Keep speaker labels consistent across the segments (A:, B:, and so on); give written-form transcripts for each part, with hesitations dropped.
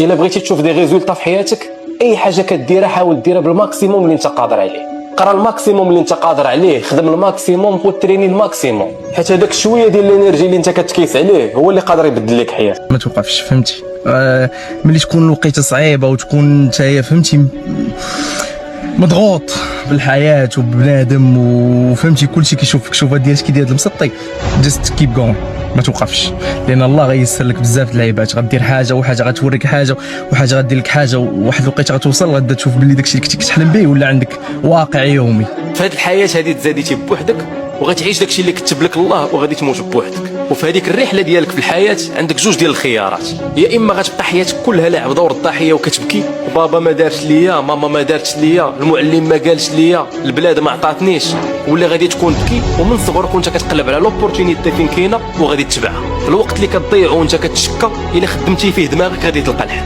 A: الا بغيتي تشوف دي ريزولطا في حياتك، اي حاجه كديرها حاول ديرها بالماكسيموم اللي انت قادر عليه. قرا الماكسيموم اللي انت قادر عليه، خدم الماكسيموم وتريني الماكسيموم، حيت هذاك شويه ديال الانرجي اللي انت كتكيس عليه هو اللي قادر يبدل لك حياتك.
B: ما توقفش، فهمتي؟ ملي تكون الوقيته صعيبه وتكون نتايا فهمتي مضغوط بالحياه وبنادم وفهمتي كلشي كيشوفك شوفه ديالك كي داير المسطي، جست كيب غون، ما توقفش، لان الله غيسر لك بزاف د العيبات. غدير حاجه وحاجه غتوريك حاجه وحاجه غدير لك حاجه، وواحد الوقيته غتوصل غادا تشوف باللي داكشي اللي كنتي كتحلم به ولا عندك واقع يومي.
A: في هذه الحياه هذه تزاديتي بوحدك وغتعيش داكشي اللي كتب لك الله وغادي تموت بوحدك. وفي هذيك الرحله ديالك في الحياه عندك جوج ديال الخيارات، يا اما غتبقى حياتك كلها لاعب دور الضحيه وكتبكي، بابا ما دارش ليا، ماما ما دارتش ليا، المعلم ما قالش ليا، البلاد ما عطاتنيش، ولا غادي تكون تبكي ومن صغرك وانت كتقلب على لوبورتونيتي فين كاينه وغادي تتبعها. الوقت اللي كتضيعو وانت كتشكى الا خدمتي فيه دماغك غادي تلقى الحل.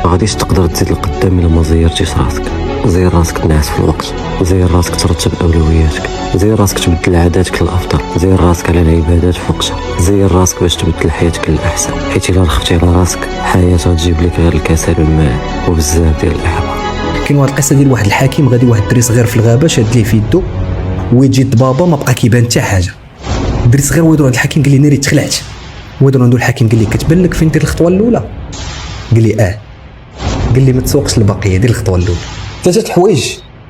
C: ما غاديش تقدر تزيد لقدام الا ما زيرتيش راسك. زير راسك تنعس في الوقت، زير راسك ترتب اولوياتك، زير راسك تبدل عاداتك للافضل، زير راسك على العبادات في وقتها، زير راسك باش تبدل حياتك للاحسن، حيت الا رخفتي على راسك الحياه غتجيب لك غير الكسل والمال وبزاف ديال الاحباط.
D: كاين واحد القصه ديال واحد الحكيم غادي واحد الدري صغير في الغابه شاد ليه في يدو ويجي بابا ما بقى كيبان حتى حاجه. الدري صغير ويدور عند الحكيم قال لي ناري تخلعت، ويدور عند الحكيم قال لي كتبان لك فين دير الخطوه الاولى؟ قال لي قال لي ما تسوقش البقيه، دير الخطوه الاولى. ثلاثه الحوايج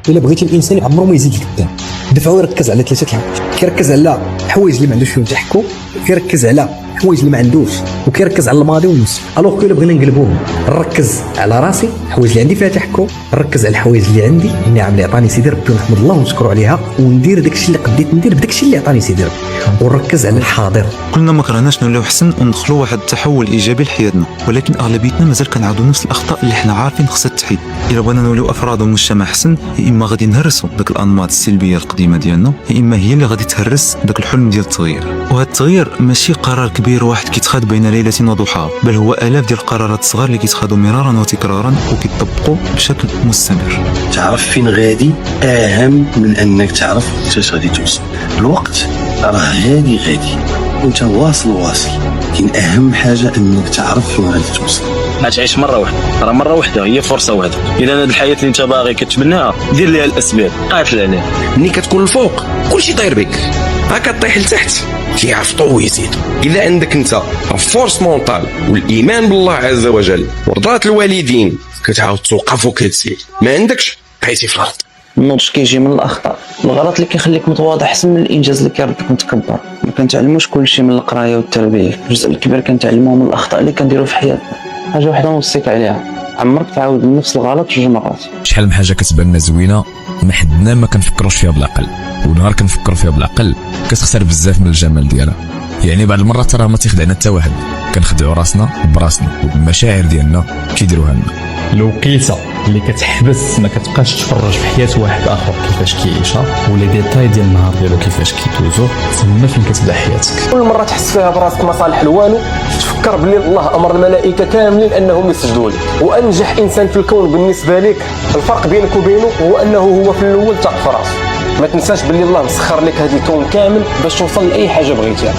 D: الا بغيتي الانسان عمره ما يزيد لقدام، دفعوا يركز على ثلاثه الحوايج. كيركز على الحوايج اللي ما عندوش فيهم تحكم، كيركز على الحوايج اللي ما عندوش، وكيركز على الماضي والمستقبل. الوغ الا بغينا نقلبوهم، نركز على راسي، الحوايج اللي عندي فيها تحكم، نركز على الحوايج اللي عندي، النعم اللي عطاني سيدي ربي ونحمد الله ونشكروا عليها، وندير داكشي اللي قديت ندير بداكشي اللي عطاني سيدي ربي، ونركز على الحاضر.
E: كلنا ما كرهناش نوليو حسن وندخلوا واحد التحول ايجابي لحياتنا، ولكن اغلبيتنا مازال كنعاودوا نفس الاخطاء اللي حنا عارفين خصها تحيد. الا بغينا نوليو افراد ومجتمع حسن، يا اما غادي نهرسوا داك الانماط السلبيه القديمه ديالنا، يا اما هي اللي غادي تهرس داك الحلم ديال التغيير. وهذا التغيير ماشي قرار كبير واحد كيتخاد بين ليله وضحاها، بل هو الاف ديال القرارات الصغار اللي كيتخادوا مرارا وتكرارا وكيطبقوا بشكل مستمر.
F: تعرف فين غادي اهم من انك تعرف كيفاش غادي توصل. الوقت راه غادي وانت واصل، لكن اهم حاجه انك تعرف فين غادي توصل.
G: تعيش مره واحده، راه مره واحده هي فرصه واحده. اذا هذه الحياه اللي انت باغي كتبناها دير ليها الاسباب، قاتل عليها.
H: ملي كتكون الفوق كلشي طاير بك، كطيح لتحت كيعرفطوا ويزيدوا. اذا عندك انت فورس مونطال والايمان بالله عز وجل ورضات الوالدين كتعاود توقف وكتسير، ما عندكش بقيتي في الارض.
I: النضج كيجي من الاخطاء، الغلط اللي كيخليك متواضع احسن من الانجاز اللي كيردك متكبر. ما كنتعلموش كلشي من القرايه والتربيه، الجزء الكبير كنتعلموه من الاخطاء اللي كنديروا في حياتنا. حاجه وحده نوصيك عليها، عمرك تعاود نفس الغلط جوج مرات.
J: شحال من حاجه كتبان لنا زوينه ما حدنا ما كنفكروش فيها بالعقل، ونهار كنفكروا فيها بالعقل كتخسر بزاف من الجمال ديالها. يعني بعض المرات راه ما تيخدعنا حتى واحد، كنخدعوا راسنا براسنا والمشاعر ديالنا كيديروها لنا.
K: الوقيته اللي كتحبس ما كتبقاش تفرج في حياه واحد اخر كيفاش كيعيشها، ولا ديتاي ديال النهار ديالو كيفاش كيدوزو، تما فين كتبدا حياتك.
A: كل مره تحس فيها براسك مصالح الوانو، تفكر بلي الله امر الملائكه كاملين انهم يسجدوا لك. وانجح انسان في الكون بالنسبه لك، الفرق بينك وبينه هو انه هو في الاول تاق في راسه. ما تنساش بلي الله مسخر لك هذا الكون كامل باش توصل لاي حاجه بغيتيها.